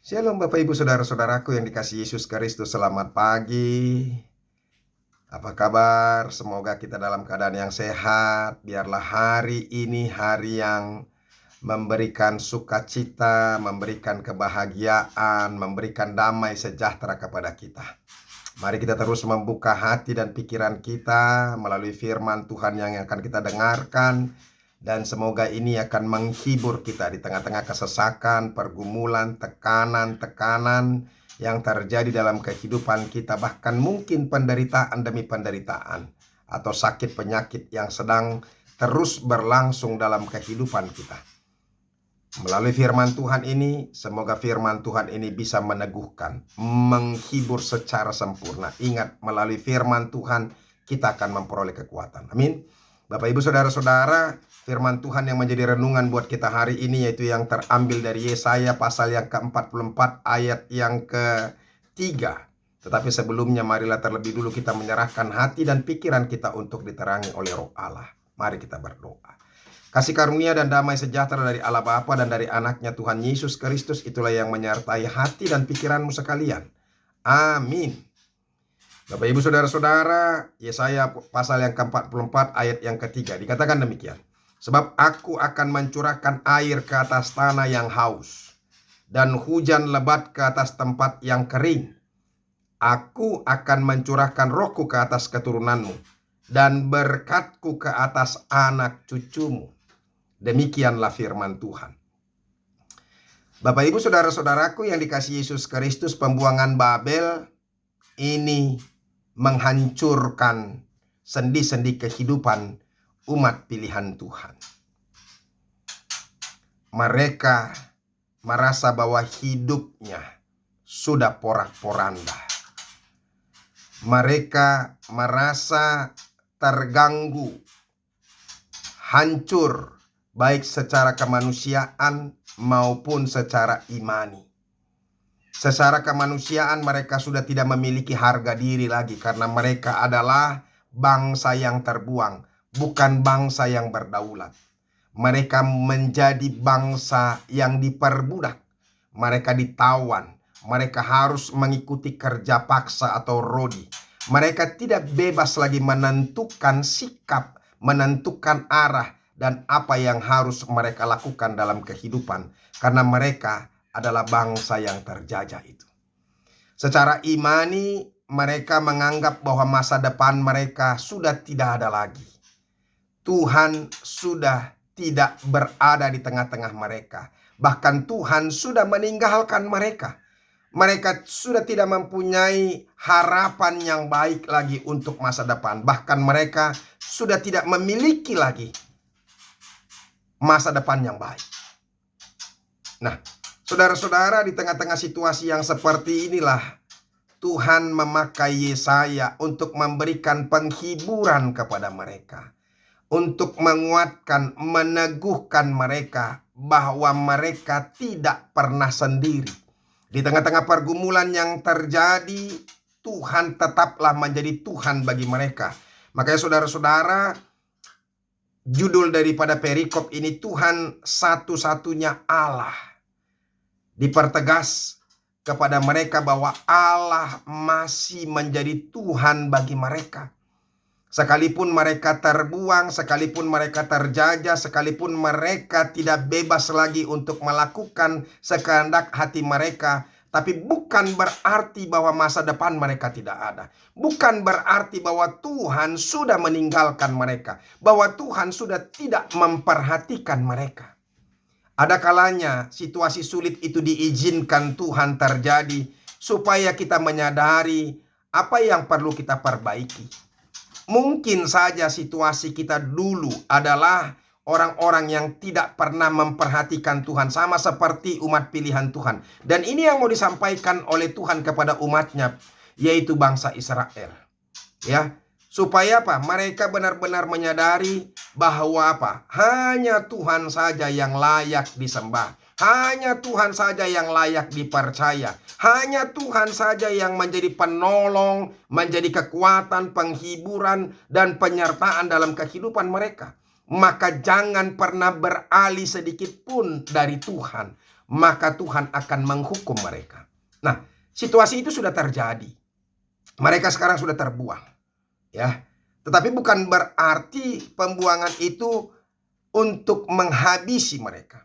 Shalom Bapak Ibu Saudara-saudaraku yang dikasihi Yesus Kristus, selamat pagi. Apa kabar? Semoga kita dalam keadaan yang sehat. Biarlah hari ini hari yang memberikan sukacita, memberikan kebahagiaan, memberikan damai sejahtera kepada kita. Mari kita terus membuka hati dan pikiran kita melalui firman Tuhan yang akan kita dengarkan. Dan semoga ini akan menghibur kita di tengah-tengah kesesakan, pergumulan, tekanan-tekanan yang terjadi dalam kehidupan kita. Bahkan mungkin penderitaan demi penderitaan atau sakit penyakit yang sedang terus berlangsung dalam kehidupan kita. Melalui firman Tuhan ini, semoga firman Tuhan ini bisa meneguhkan, menghibur secara sempurna. Ingat, melalui firman Tuhan kita akan memperoleh kekuatan. Amin. Bapak Ibu Saudara-saudara, firman Tuhan yang menjadi renungan buat kita hari ini yaitu yang terambil dari Yesaya pasal yang ke-44 ayat yang ke-3. Tetapi sebelumnya marilah terlebih dulu kita menyerahkan hati dan pikiran kita untuk diterangi oleh Roh Allah. Mari kita berdoa. Kasih karunia dan damai sejahtera dari Allah Bapa dan dari anaknya Tuhan Yesus Kristus itulah yang menyertai hati dan pikiranmu sekalian. Amin. Bapak Ibu Saudara-saudara, Yesaya pasal yang ke-44 ayat yang ke-3 dikatakan demikian. Sebab aku akan mencurahkan air ke atas tanah yang haus dan hujan lebat ke atas tempat yang kering. Aku akan mencurahkan rohku ke atas keturunanmu dan berkatku ke atas anak cucumu. Demikianlah firman Tuhan. Bapak Ibu Saudara-saudaraku yang dikasihi Yesus Kristus, pembuangan Babel ini menghancurkan sendi-sendi kehidupan umat pilihan Tuhan. Mereka merasa bahwa hidupnya sudah porak-poranda. Mereka merasa terganggu, hancur, baik secara kemanusiaan maupun secara imani. Secara kemanusiaan mereka sudah tidak memiliki harga diri lagi karena mereka adalah bangsa yang terbuang, bukan bangsa yang berdaulat. Mereka menjadi bangsa yang diperbudak. Mereka ditawan. Mereka harus mengikuti kerja paksa atau rodi. Mereka tidak bebas lagi menentukan sikap, menentukan arah dan apa yang harus mereka lakukan dalam kehidupan karena mereka adalah bangsa yang terjajah itu. Secara imani mereka menganggap bahwa masa depan mereka sudah tidak ada lagi. Tuhan sudah tidak berada di tengah-tengah mereka. Bahkan Tuhan sudah meninggalkan mereka. Mereka sudah tidak mempunyai harapan yang baik lagi untuk masa depan. Bahkan mereka sudah tidak memiliki lagi masa depan yang baik. Nah, saudara-saudara, di tengah-tengah situasi yang seperti inilah Tuhan memakai Yesaya untuk memberikan penghiburan kepada mereka, untuk menguatkan, meneguhkan mereka bahwa mereka tidak pernah sendiri. Di tengah-tengah pergumulan yang terjadi, Tuhan tetaplah menjadi Tuhan bagi mereka. Makanya saudara-saudara, judul daripada perikop ini, Tuhan satu-satunya Allah. Dipertegas kepada mereka bahwa Allah masih menjadi Tuhan bagi mereka. Sekalipun mereka terbuang, sekalipun mereka terjajah, sekalipun mereka tidak bebas lagi untuk melakukan sekehendak hati mereka, tapi bukan berarti bahwa masa depan mereka tidak ada. Bukan berarti bahwa Tuhan sudah meninggalkan mereka, bahwa Tuhan sudah tidak memperhatikan mereka. Ada kalanya situasi sulit itu diizinkan Tuhan terjadi supaya kita menyadari apa yang perlu kita perbaiki. Mungkin saja situasi kita dulu adalah orang-orang yang tidak pernah memperhatikan Tuhan, sama seperti umat pilihan Tuhan. Dan ini yang mau disampaikan oleh Tuhan kepada umatnya, yaitu bangsa Israel. Ya, supaya apa? Mereka benar-benar menyadari bahwa apa? Hanya Tuhan saja yang layak disembah. Hanya Tuhan saja yang layak dipercaya. Hanya Tuhan saja yang menjadi penolong, menjadi kekuatan, penghiburan, dan penyertaan dalam kehidupan mereka. Maka jangan pernah beralih sedikit pun dari Tuhan. maka Tuhan akan menghukum mereka. Nah, situasi itu sudah terjadi. Mereka sekarang sudah terbuang, ya. Tetapi bukan berarti pembuangan itu untuk menghabisi mereka.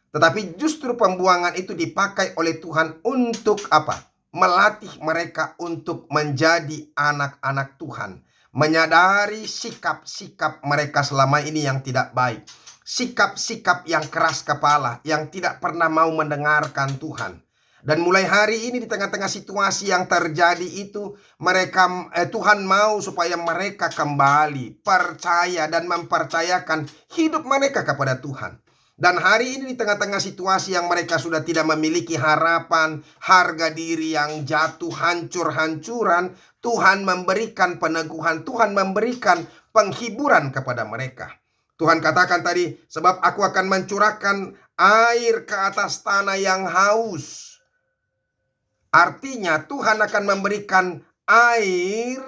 Tetapi justru pembuangan itu dipakai oleh Tuhan untuk apa? Melatih mereka untuk menjadi anak-anak Tuhan. Menyadari sikap-sikap mereka selama ini yang tidak baik. Sikap-sikap yang keras kepala, yang tidak pernah mau mendengarkan Tuhan. Dan mulai hari ini di tengah-tengah situasi yang terjadi itu, Tuhan mau supaya mereka kembali percaya dan mempercayakan hidup mereka kepada Tuhan. Dan hari ini di tengah-tengah situasi yang mereka sudah tidak memiliki harapan, harga diri yang jatuh hancur-hancuran, Tuhan memberikan peneguhan, Tuhan memberikan penghiburan kepada mereka. Tuhan katakan tadi, sebab aku akan mencurahkan air ke atas tanah yang haus. Artinya Tuhan akan memberikan air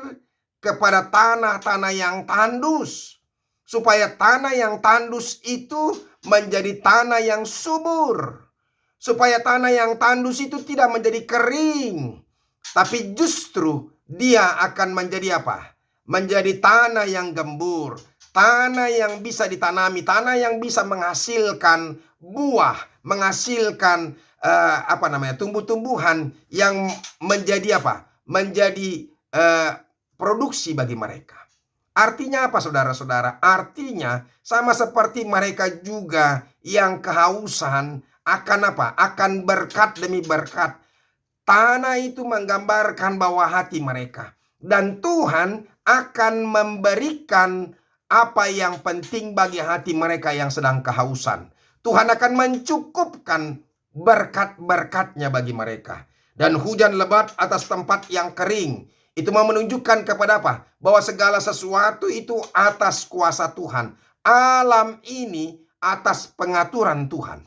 kepada tanah-tanah yang tandus. Supaya tanah yang tandus itu menjadi tanah yang subur. Supaya tanah yang tandus itu tidak menjadi kering. Tapi justru dia akan menjadi apa? Menjadi tanah yang gembur. Tanah yang bisa ditanami. Tanah yang bisa menghasilkan buah. Menghasilkan tumbuh-tumbuhan yang menjadi apa? Menjadi produksi bagi mereka. Artinya apa, saudara-saudara? Artinya sama seperti mereka juga yang kehausan akan apa? Akan berkat demi berkat. Tanah itu menggambarkan bawah hati mereka. Dan Tuhan akan memberikan apa yang penting bagi hati mereka yang sedang kehausan. Tuhan akan mencukupkan berkat-berkatnya bagi mereka. Dan hujan lebat atas tempat yang kering. Itu mau menunjukkan kepada apa? Bahwa segala sesuatu itu atas kuasa Tuhan. Alam ini atas pengaturan Tuhan.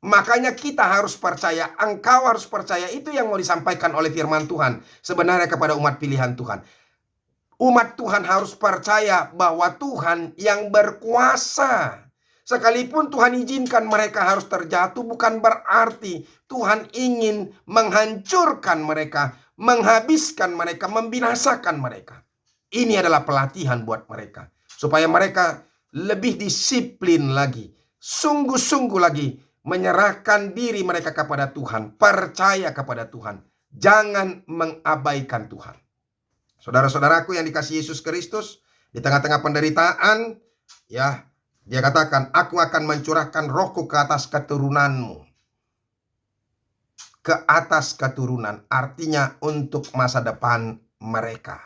Makanya kita harus percaya, engkau harus percaya, itu yang mau disampaikan oleh firman Tuhan sebenarnya kepada umat pilihan Tuhan. Umat Tuhan harus percaya bahwa Tuhan yang berkuasa. Sekalipun Tuhan izinkan mereka harus terjatuh, bukan berarti Tuhan ingin menghancurkan mereka, menghabiskan mereka, membinasakan mereka. Ini adalah pelatihan buat mereka, supaya mereka lebih disiplin lagi, sungguh-sungguh lagi menyerahkan diri mereka kepada Tuhan, percaya kepada Tuhan, jangan mengabaikan Tuhan. Saudara-saudaraku yang dikasihi Yesus Kristus, di tengah-tengah penderitaan, ya, dia katakan, aku akan mencurahkan rohku ke atas keturunanmu. Ke atas keturunan, artinya untuk masa depan mereka.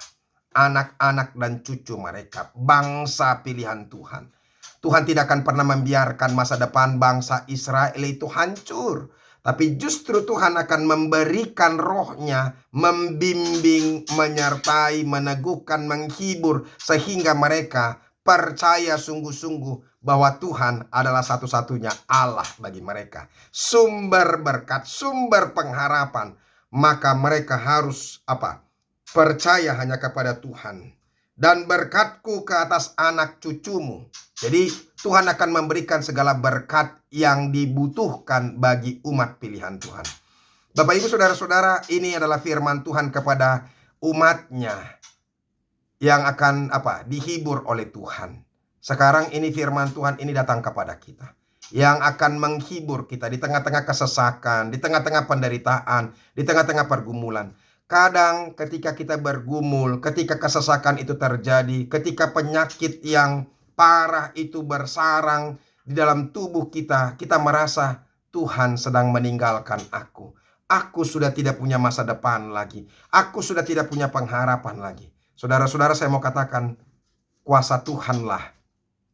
Anak-anak dan cucu mereka, bangsa pilihan Tuhan. Tuhan tidak akan pernah membiarkan masa depan bangsa Israel itu hancur. Tapi justru Tuhan akan memberikan rohnya, membimbing, menyertai, meneguhkan, menghibur. Sehingga mereka percaya sungguh-sungguh bahwa Tuhan adalah satu-satunya Allah bagi mereka. Sumber berkat, sumber pengharapan. Maka mereka harus apa? Percaya hanya kepada Tuhan. Dan berkatku ke atas anak cucumu. Jadi Tuhan akan memberikan segala berkat yang dibutuhkan bagi umat pilihan Tuhan. Bapak Ibu Saudara-saudara, ini adalah firman Tuhan kepada umatnya yang akan dihibur oleh Tuhan. Sekarang ini firman Tuhan ini datang kepada kita, yang akan menghibur kita di tengah-tengah kesesakan, di tengah-tengah penderitaan, di tengah-tengah pergumulan. Kadang ketika kita bergumul, ketika kesesakan itu terjadi, ketika penyakit yang parah itu bersarang di dalam tubuh kita, kita merasa Tuhan sedang meninggalkan aku. Aku sudah tidak punya masa depan lagi. Aku sudah tidak punya pengharapan lagi. Saudara-saudara, saya mau katakan, kuasa Tuhanlah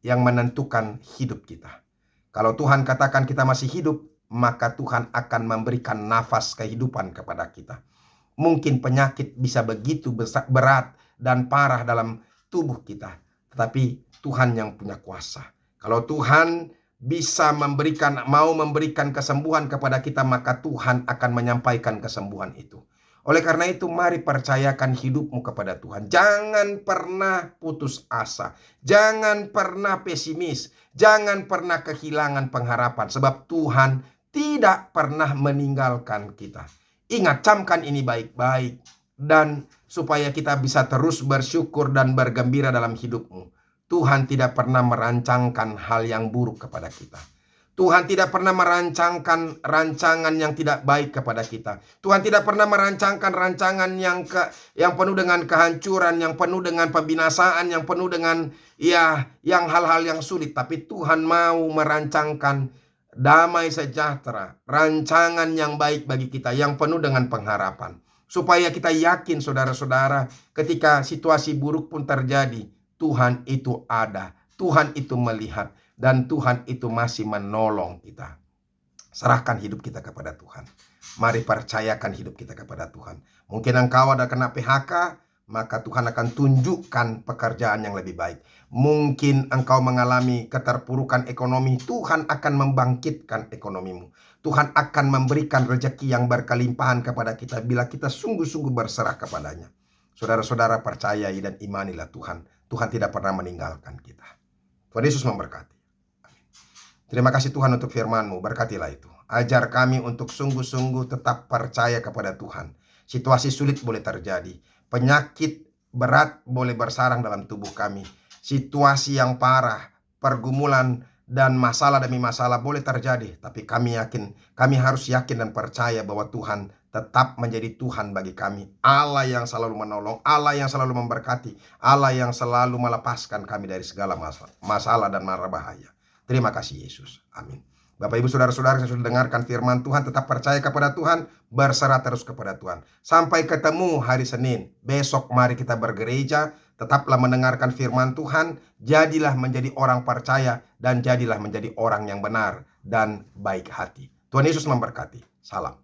yang menentukan hidup kita. Kalau Tuhan katakan kita masih hidup, maka Tuhan akan memberikan nafas kehidupan kepada kita. Mungkin penyakit bisa begitu berat dan parah dalam tubuh kita, tetapi Tuhan yang punya kuasa. Kalau Tuhan bisa mau memberikan kesembuhan kepada kita, maka Tuhan akan menyampaikan kesembuhan itu. Oleh karena itu, mari percayakan hidupmu kepada Tuhan. Jangan pernah putus asa. Jangan pernah pesimis. Jangan pernah kehilangan pengharapan. Sebab Tuhan tidak pernah meninggalkan kita. Ingat, camkan ini baik-baik, dan supaya kita bisa terus bersyukur dan bergembira dalam hidupmu. Tuhan tidak pernah merancangkan hal yang buruk kepada kita. Tuhan tidak pernah merancangkan rancangan yang tidak baik kepada kita. Tuhan tidak pernah merancangkan rancangan yang penuh dengan kehancuran, yang penuh dengan pembinasaan, yang penuh dengan yang hal-hal yang sulit. Tapi Tuhan mau merancangkan damai sejahtera, rancangan yang baik bagi kita, yang penuh dengan pengharapan. Supaya kita yakin, saudara-saudara, ketika situasi buruk pun terjadi, Tuhan itu ada, Tuhan itu melihat, dan Tuhan itu masih menolong kita. Serahkan hidup kita kepada Tuhan. Mari percayakan hidup kita kepada Tuhan. Mungkin engkau ada kena PHK, maka Tuhan akan tunjukkan pekerjaan yang lebih baik. Mungkin engkau mengalami keterpurukan ekonomi, Tuhan akan membangkitkan ekonomimu. Tuhan akan memberikan rezeki yang berkelimpahan kepada kita bila kita sungguh-sungguh berserah kepadanya. Saudara-saudara, percayai dan imanilah Tuhan. Tuhan tidak pernah meninggalkan kita. Tuhan Yesus memberkati. Terima kasih Tuhan untuk firman-Mu, berkatilah itu. Ajar kami untuk sungguh-sungguh tetap percaya kepada Tuhan. Situasi sulit boleh terjadi, penyakit berat boleh bersarang dalam tubuh kami. Situasi yang parah, pergumulan dan masalah demi masalah boleh terjadi. Tapi kami harus yakin dan percaya bahwa Tuhan tetap menjadi Tuhan bagi kami. Allah yang selalu menolong, Allah yang selalu memberkati, Allah yang selalu melepaskan kami dari segala masalah dan mara bahaya. Terima kasih Yesus. Amin. Bapak Ibu Saudara-saudara yang sudah dengarkan firman Tuhan, tetap percaya kepada Tuhan, berserah terus kepada Tuhan. Sampai ketemu hari Senin. Besok mari kita bergereja, tetaplah mendengarkan firman Tuhan, jadilah menjadi orang percaya dan jadilah menjadi orang yang benar dan baik hati. Tuhan Yesus memberkati. Salam.